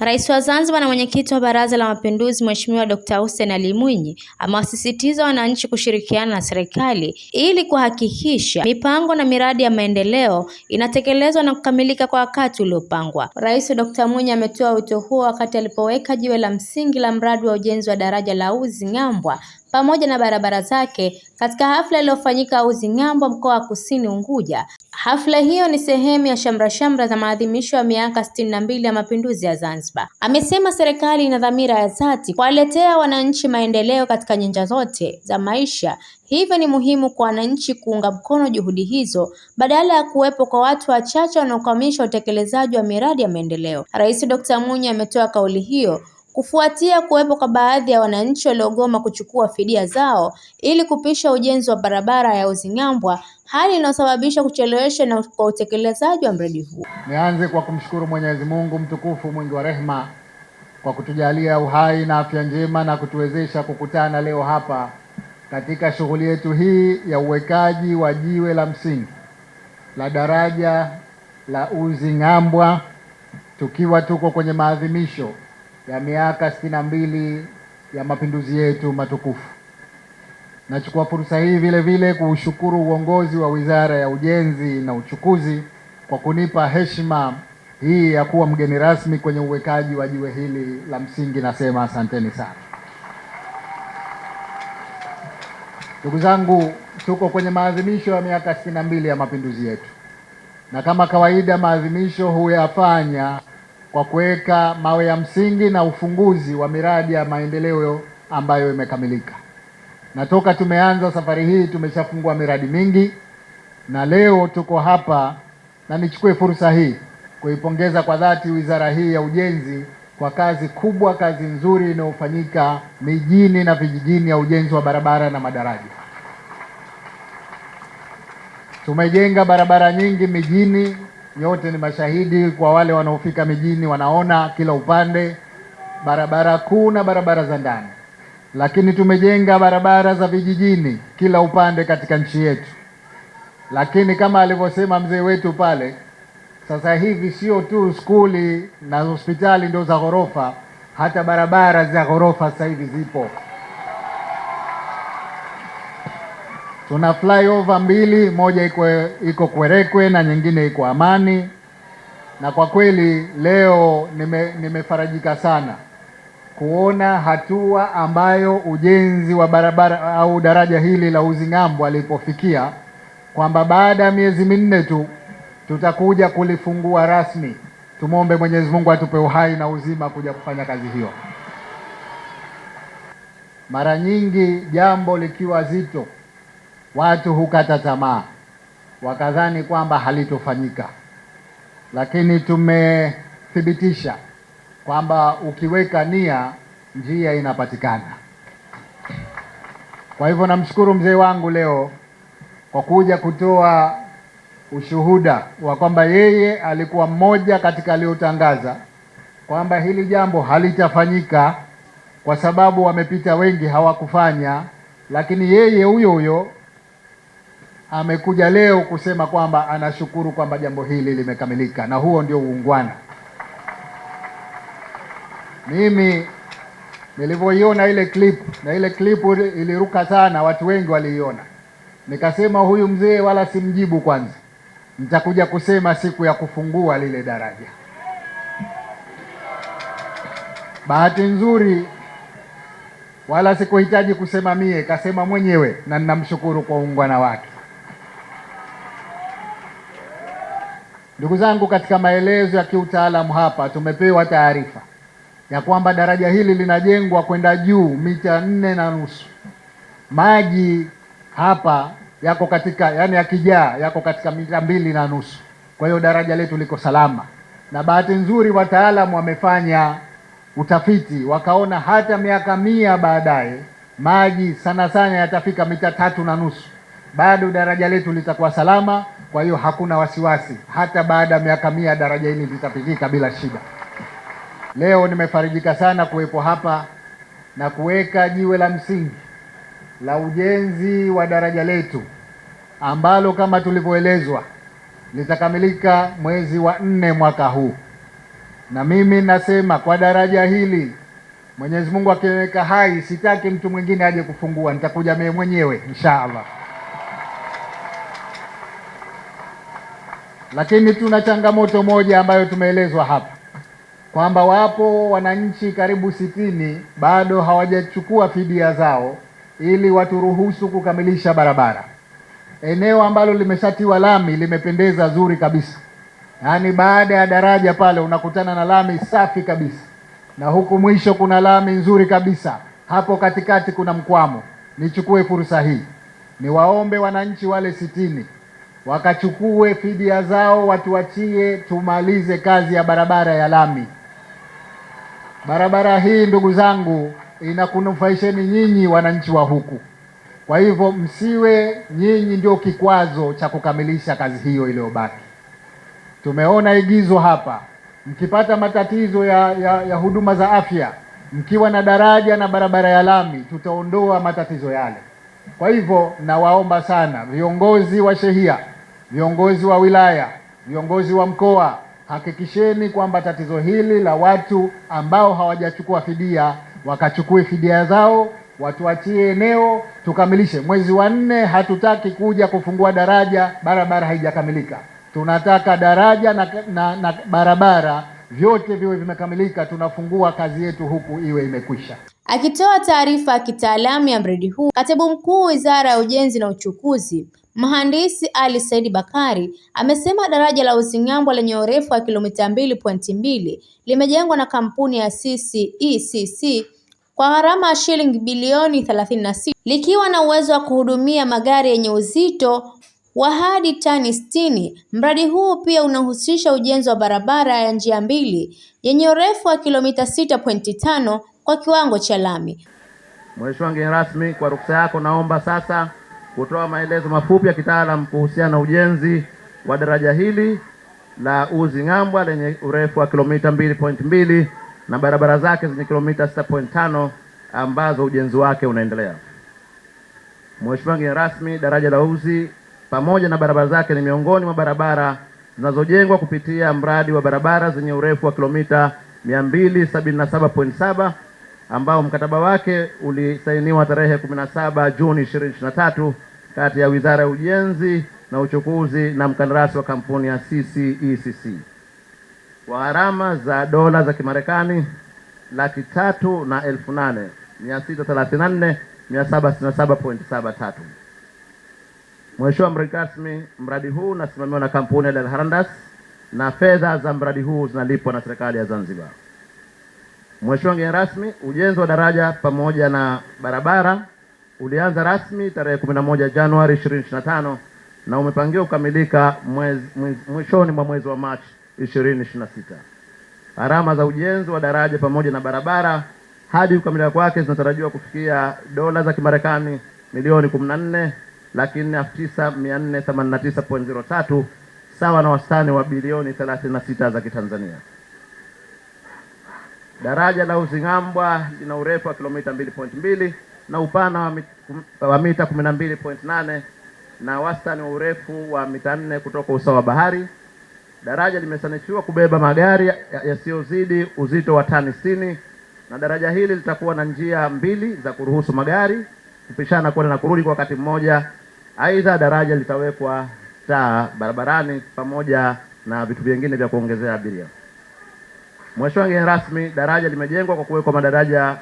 Rais wa Zanzibar na mwenyekiti wa Baraza la Mapinduzi Mheshimiwa Dr. Hussein Ali Mwinyi amewasisitiza wananchi kushirikiana na serikali ili kuhakikisha mipango na miradi ya maendeleo inatekelezwa na kukamilika kwa wakati uliopangwa. Rais Dr. Mwinyi ametoa wito huo wakati alipoweka jiwe la msingi la mradi wa ujenzi wa daraja la Uzi Ng'ambwa pamoja na barabara zake katika hafla iliyofanyika Uzi Ng'ambwa, mkoa wa Kusini Unguja. Hafla hiyo ni sehemu ya shamra za maadhimisho ya miaka 62 ya mapinduzi ya Zanzibar. Amesema serikali ina dhamira ya dhati kuwaletea wananchi maendeleo katika nyanja zote za maisha. Hivyo ni muhimu kwa wananchi kuunga mkono juhudi hizo badala ya kuwepo kwa watu wachache wanaokwamisha utekelezaji wa miradi ya maendeleo. Rais Dr. Mwinyi ametoa kauli hiyo kufuatia kuwepo kwa baadhi ya wananchi waliogoma kuchukua fidia zao ili kupisha ujenzi wa barabara ya Uzi Ng'ambwa, hali inayosababisha kuchelewesha na kwa utekelezaji wa mradi huu. Nianze kwa kumshukuru Mwenyezi Mungu mtukufu mwingi wa rehema kwa kutujalia uhai na afya njema na kutuwezesha kukutana leo hapa katika shughuli yetu hii ya uwekaji wa jiwe la msingi la daraja la Uzi Ng'ambwa, tukiwa tuko kwenye maadhimisho ya miaka 62 ya mapinduzi yetu matukufu. Nachukua fursa hii vile vile kuushukuru uongozi wa Wizara ya Ujenzi na Uchukuzi kwa kunipa heshima hii ya kuwa mgeni rasmi kwenye uwekaji wa jiwe hili la msingi. Nasema asanteni sana. Ndugu zangu, tuko kwenye maadhimisho ya miaka 62 ya mapinduzi yetu, na kama kawaida maadhimisho huyafanya kwa kuweka mawe ya msingi na ufunguzi wa miradi ya maendeleo ambayo imekamilika. Na toka tumeanza safari hii tumeshafungua miradi mingi, na leo tuko hapa, na nichukue fursa hii kuipongeza kwa dhati wizara hii ya ujenzi kwa kazi kubwa, kazi nzuri inayofanyika mijini na vijijini ya ujenzi wa barabara na madaraja. Tumejenga barabara nyingi mijini, nyote ni mashahidi, kwa wale wanaofika mijini wanaona kila upande barabara kuu na barabara za ndani. Lakini tumejenga barabara za vijijini kila upande katika nchi yetu. Lakini kama alivyosema mzee wetu pale, sasa hivi sio tu skuli na hospitali ndio za ghorofa, hata barabara za ghorofa sasa hivi zipo. Tuna flyover mbili, moja iko Kwerekwe na nyingine iko Amani, na kwa kweli leo nimefarajika sana kuona hatua ambayo ujenzi wa barabara au daraja hili la Uzi Ng'ambwa alipofikia, kwamba baada ya miezi minne tu tutakuja kulifungua rasmi. Tumwombe Mwenyezi Mungu atupe uhai na uzima kuja kufanya kazi hiyo. Mara nyingi jambo likiwa zito watu hukata tamaa, wakadhani kwamba halitofanyika, lakini tumethibitisha kwamba ukiweka nia njia inapatikana. Kwa hivyo namshukuru mzee wangu leo kwa kuja kutoa ushuhuda wa kwamba yeye alikuwa mmoja katika aliotangaza kwamba hili jambo halitafanyika kwa sababu wamepita wengi hawakufanya, lakini yeye huyo huyo amekuja leo kusema kwamba anashukuru kwamba jambo hili limekamilika, na huo ndio uungwana. Mimi nilivyoiona ile clip, na ile clip iliruka sana, watu wengi waliiona, nikasema huyu mzee wala simjibu kwanza, nitakuja kusema siku ya kufungua lile daraja. Bahati nzuri wala sikuhitaji kusema mie, kasema mwenyewe, na ninamshukuru kwa uungwana wake. Ndugu zangu, katika maelezo ya kiutaalamu hapa tumepewa taarifa ya kwamba daraja hili linajengwa kwenda juu mita 4.5. Maji hapa yako katika, yani yakijaa yako katika mita 2.5. Kwa hiyo daraja letu liko salama, na bahati nzuri wataalamu wamefanya utafiti wakaona hata miaka 100 baadaye maji sana sana yatafika mita 3.5, bado daraja letu litakuwa salama. Kwa hiyo hakuna wasiwasi, hata baada ya miaka 100 daraja hili litapitika bila shida. Leo nimefarijika sana kuwepo hapa na kuweka jiwe la msingi la ujenzi wa daraja letu ambalo kama tulivyoelezwa litakamilika mwezi wa 4 mwaka huu. Na mimi nasema kwa daraja hili Mwenyezi Mungu akiweka hai, sitaki mtu mwingine aje kufungua, nitakuja mimi mwenyewe inshallah. Lakini tuna changamoto moja ambayo tumeelezwa hapa kwamba wapo wananchi karibu 60 bado hawajachukua fidia zao ili waturuhusu kukamilisha barabara. Eneo ambalo limeshatiwa lami limependeza zuri kabisa, yaani baada ya daraja pale unakutana na lami safi kabisa, na huku mwisho kuna lami nzuri kabisa, hapo katikati kuna mkwamo. Nichukue fursa hii niwaombe wananchi wale 60 wakachukue fidia zao, watuachie tumalize kazi ya barabara ya lami. Barabara hii ndugu zangu inakunufaisheni nyinyi wananchi wa huku. Kwa hivyo msiwe nyinyi ndio kikwazo cha kukamilisha kazi hiyo iliyobaki. Tumeona igizo hapa, mkipata matatizo ya huduma za afya, mkiwa na daraja na barabara ya lami, tutaondoa matatizo yale. Kwa hivyo nawaomba sana viongozi wa shehia, viongozi wa wilaya, viongozi wa mkoa, hakikisheni kwamba tatizo hili la watu ambao hawajachukua fidia wakachukue fidia zao, watuachie eneo tukamilishe. Mwezi wa 4 hatutaki kuja kufungua daraja barabara haijakamilika. Tunataka daraja na barabara vyote viwe vimekamilika, tunafungua kazi yetu huku iwe imekwisha. Akitoa taarifa ya kitaalamu ya mradi huu, Katibu Mkuu Wizara ya Ujenzi na Uchukuzi, Mhandisi Ali Said Bakari, amesema daraja la Uzing'ambwa lenye urefu wa kilomita 2.2 limejengwa na kampuni ya CCECC kwa gharama ya shilingi bilioni 36, likiwa na uwezo wa kuhudumia magari yenye uzito wa hadi tani 60. Mradi huu pia unahusisha ujenzi wa barabara ya njia mbili yenye urefu wa kilomita 6.5 kwa kiwango cha lami. Mheshimiwa mgeni rasmi, kwa ruksa yako naomba sasa kutoa maelezo mafupi ya kitaalamu kuhusiana na ujenzi wa daraja hili la Uzing'ambwa lenye urefu wa kilomita 2.2 na barabara zake zenye kilomita 6.5 ambazo ujenzi wake unaendelea. Mheshimiwa mgeni rasmi, daraja la Uzi pamoja na barabara zake ni miongoni mwa barabara zinazojengwa kupitia mradi wa barabara zenye urefu wa kilomita 277.7 ambao mkataba wake ulisainiwa tarehe 17 Juni 2023 kati ya Wizara ya Ujenzi na Uchukuzi na mkandarasi wa kampuni ya CCECC kwa gharama za dola za Kimarekani 308,634,767.73. Mheshimiwa mgeni rasmi, mradi huu unasimamiwa na kampuni ya Al-Handas na fedha za mradi huu zinalipwa na serikali ya Zanzibar. Mheshimiwa mgeni rasmi, ujenzi wa daraja pamoja na barabara ulianza rasmi tarehe 11 Januari 2025 na umepangiwa kukamilika mwishoni mwa mwezi wa Machi 2026. Gharama za ujenzi wa daraja pamoja na barabara hadi kukamilika kwake zinatarajiwa kufikia dola za Kimarekani milioni 14,989,489.03 sawa na wastani wa bilioni 36 za Kitanzania. Daraja la Uzing'ambwa lina urefu wa kilomita 2.2 na upana wa mita 12.8 na wastani wa urefu wa mita 4 kutoka usawa wa bahari. Daraja limesanifiwa kubeba magari yasiyozidi uzito wa tani 60 na daraja hili litakuwa na njia mbili za kuruhusu magari kupishana kwenda na kurudi kwa wakati mmoja. Aidha, daraja litawekwa taa barabarani pamoja na vitu vingine vya kuongezea abiria. Mheshimiwa mgeni rasmi, daraja limejengwa kwa kuwekwa madaraja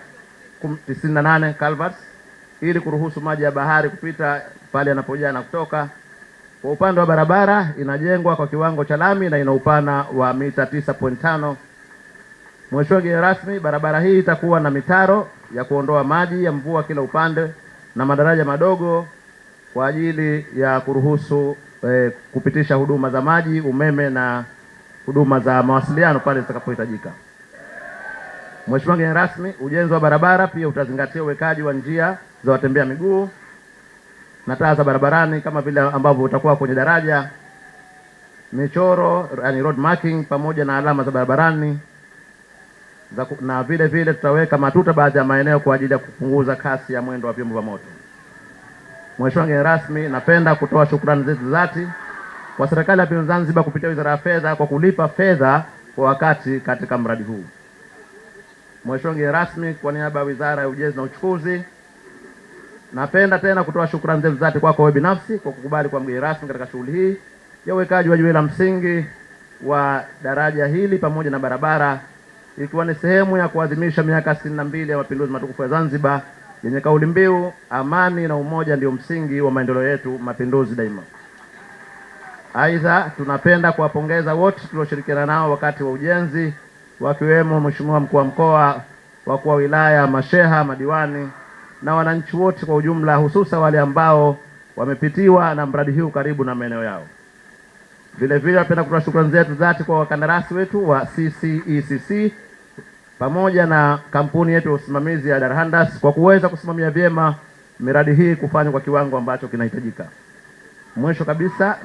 98 culverts ili kuruhusu maji ya bahari kupita pale yanapojaa na kutoka. Kwa upande wa barabara inajengwa kwa kiwango cha lami na ina upana wa mita 9.5. Mheshimiwa mgeni rasmi, barabara hii itakuwa na mitaro ya kuondoa maji ya mvua kila upande na madaraja madogo kwa ajili ya kuruhusu kupitisha huduma za maji, umeme na huduma za mawasiliano pale zitakapohitajika. Mheshimiwa mgeni rasmi, ujenzi wa barabara pia utazingatia uwekaji wa njia za watembea miguu na taa za barabarani kama vile ambavyo utakuwa kwenye daraja, michoro yani road marking pamoja na alama za barabarani na vile vile tutaweka matuta baadhi ya maeneo kwa ajili ya kupunguza kasi ya mwendo wa vyombo vya moto. Mheshimiwa mgeni rasmi, napenda kutoa shukrani zetu za dhati kwa Serikali ya Zanzibar kupitia Wizara ya Fedha kwa kulipa fedha kwa wakati katika mradi huu. Mheshimiwa mgeni rasmi, kwa niaba ya Wizara ya Ujenzi na Uchukuzi, napenda tena kutoa shukrani zetu dhati kwako wewe binafsi kwa kukubali kwa mgeni rasmi katika shughuli hii ya uwekaji wa jiwe la msingi wa daraja hili pamoja na barabara, ikiwa ni sehemu ya kuadhimisha miaka 62 ya mapinduzi matukufu ya Zanzibar yenye kauli mbiu amani na umoja ndio msingi wa maendeleo yetu, mapinduzi daima. Aidha, tunapenda kuwapongeza wote tulioshirikiana nao wakati wa ujenzi, wakiwemo Mheshimiwa mkuu wa mkoa, wakuu wa wilaya, masheha, madiwani na wananchi wote kwa ujumla, hususa wale ambao wamepitiwa na mradi huu karibu na maeneo yao. Vile vile napenda kutoa shukrani zetu dhati kwa wakandarasi wetu wa CCECC pamoja na kampuni yetu ya usimamizi ya Dar Handasi kwa kuweza kusimamia vyema miradi hii kufanywa kwa kiwango ambacho kinahitajika. Mwisho kabisa,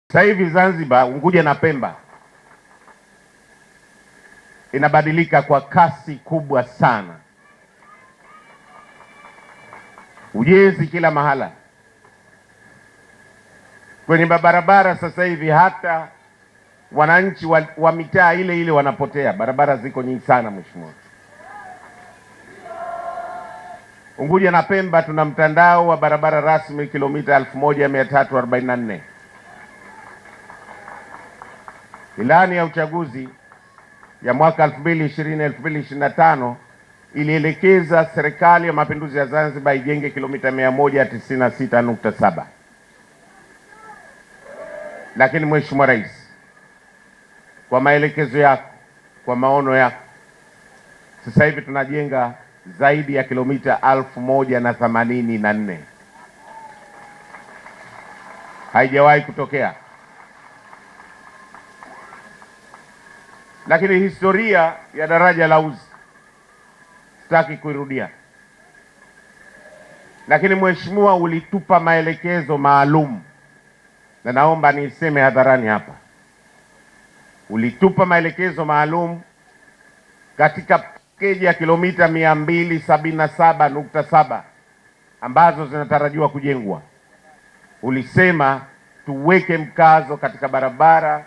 sasa hivi Zanzibar, Unguja na Pemba inabadilika kwa kasi kubwa sana. Ujenzi kila mahala. Kwenye barabara sasa hivi hata wananchi wa mitaa ile ile wanapotea. Barabara ziko nyingi sana mheshimiwa. Unguja na Pemba tuna mtandao wa barabara rasmi kilomita 1344. Ilani ya uchaguzi ya mwaka 2020-2025 ilielekeza Serikali ya Mapinduzi ya Zanzibar ijenge kilomita 196.7. Lakini Mheshimiwa Rais, kwa maelekezo yako, kwa maono yako, sasa hivi tunajenga zaidi ya kilomita 1084. Haijawahi kutokea. Lakini historia ya daraja la Uzi sitaki kuirudia. Lakini mheshimiwa, ulitupa maelekezo maalum, na naomba niseme hadharani hapa. Ulitupa maelekezo maalum katika pakeji ya kilomita 277.7 ambazo zinatarajiwa kujengwa. Ulisema tuweke mkazo katika barabara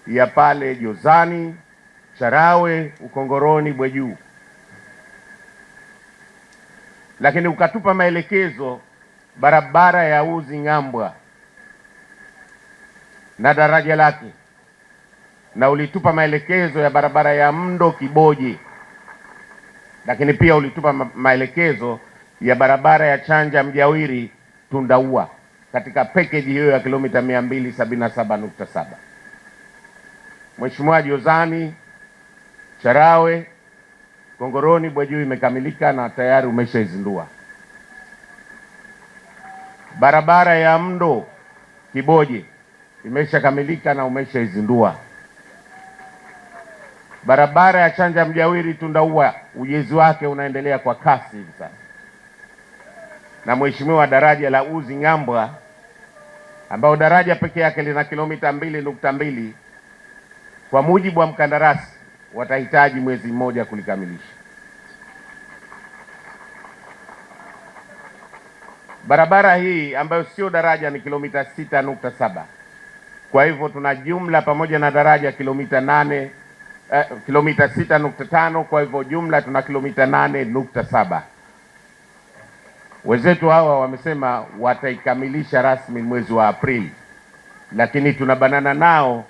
ya pale Jozani, Charawe, Ukongoroni, Bwejuu. Lakini ukatupa maelekezo barabara ya Uzi Ngambwa na daraja lake, na ulitupa maelekezo ya barabara ya Mndo Kiboje, lakini pia ulitupa maelekezo ya barabara ya Chanja Mjawiri Tundaua katika package hiyo ya kilomita 277.7. Mheshimiwa, Jozani, Charawe, Kongoroni, Bwejuu imekamilika na tayari umeshaizindua. Barabara ya Mndo Kiboje imeshakamilika na umeshaizindua. Barabara ya Chanja Mjawiri Tundaua ujenzi wake unaendelea kwa kasi hivi sasa. Na mheshimiwa, daraja la Uzi Ngambwa ambao daraja pekee yake lina kilomita 2.2, kwa mujibu wa mkandarasi watahitaji mwezi mmoja kulikamilisha. Barabara hii ambayo sio daraja ni kilomita 6.7. Kwa hivyo tuna jumla pamoja na daraja kilomita 6.5. Kwa hivyo jumla tuna kilomita 8.7. Wenzetu hawa wamesema wataikamilisha rasmi mwezi wa Aprili, lakini tunabanana nao,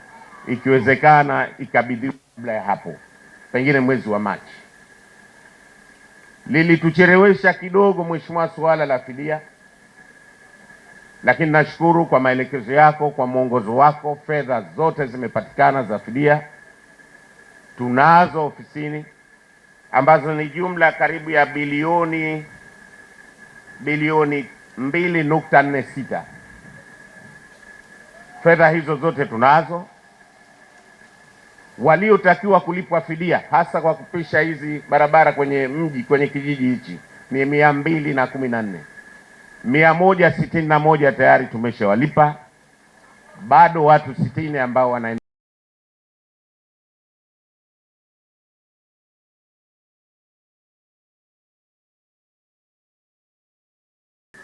ikiwezekana ikabidhiwa kabla ya hapo, pengine mwezi wa Machi. Lilituchelewesha kidogo mheshimiwa suala la fidia, lakini nashukuru kwa maelekezo yako, kwa mwongozo wako, fedha zote zimepatikana za fidia. Tunazo ofisini ambazo ni jumla karibu ya bilioni 2.46. Fedha hizo zote tunazo. Waliotakiwa kulipwa fidia hasa kwa kupisha hizi barabara kwenye mji, kwenye kijiji hichi ni 214. 161 tayari tumeshawalipa. Bado watu 60 ambao wana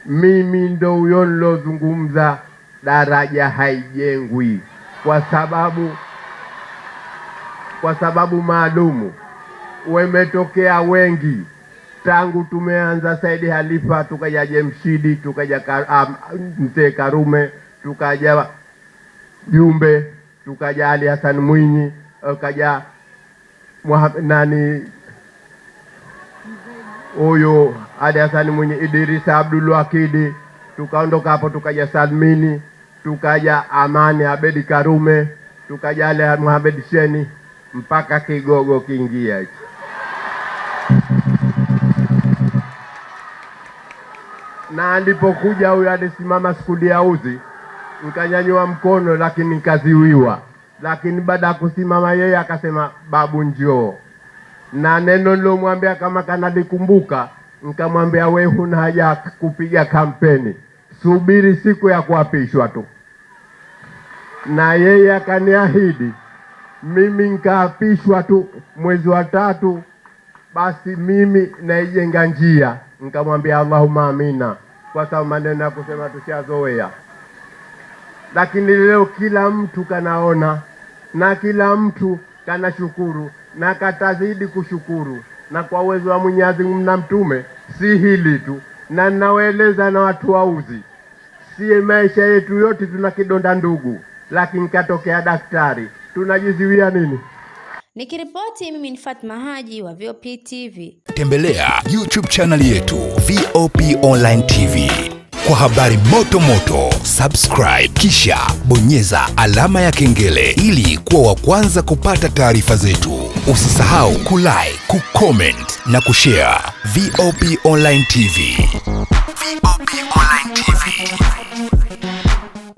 mimi ndo huyo nilozungumza, daraja haijengwi. kwa sababu maalumu. Wametokea wengi tangu tumeanza Said Khalifa, tukaja Jemshidi, tukaja Mzee Karume, tukaja Jumbe, tukaja Ali Hassan Mwinyi, tukaja huyo Ali Hassan Mwinyi, Idrisa Abdul Wakidi, tukaondoka hapo tukaja Salmini, tukaja Amani Abedi Karume, tukaja Ali Mohamed Sheni, mpaka kigogo kiingia hicho. Na alipokuja huyo alisimama skuli ya uzi, nikanyanyua mkono lakini nikaziwiwa. Lakini baada ya kusimama yeye akasema, babu njoo. Na neno nilomwambia kama kanalikumbuka, nikamwambia wewe huna haja kupiga kampeni, subiri siku ya kuapishwa tu. Na yeye akaniahidi, mimi nikaapishwa tu mwezi wa 3, basi mimi naijenga njia. Nikamwambia Allahumma amina, kwa sababu maneno ya kusema tushazoea. Lakini leo kila mtu kanaona na kila mtu kanashukuru na katazidi kushukuru, na kwa uwezo wa Mwenyezi Mungu na Mtume, si hili tu, na ninawaeleza na watu wa uzi, si maisha yetu yote tuna kidonda ndugu, lakini katokea daktari, tunajiziwia nini? Nikiripoti mimi ni Fatma Haji wa VOP TV. Tembelea YouTube channel yetu VOP Online TV kwa habari moto moto. Subscribe kisha bonyeza alama ya kengele ili kuwa wa kwanza kupata taarifa zetu. Usisahau kulike, kucomment na kushare. VOP Online TV. VOP Online.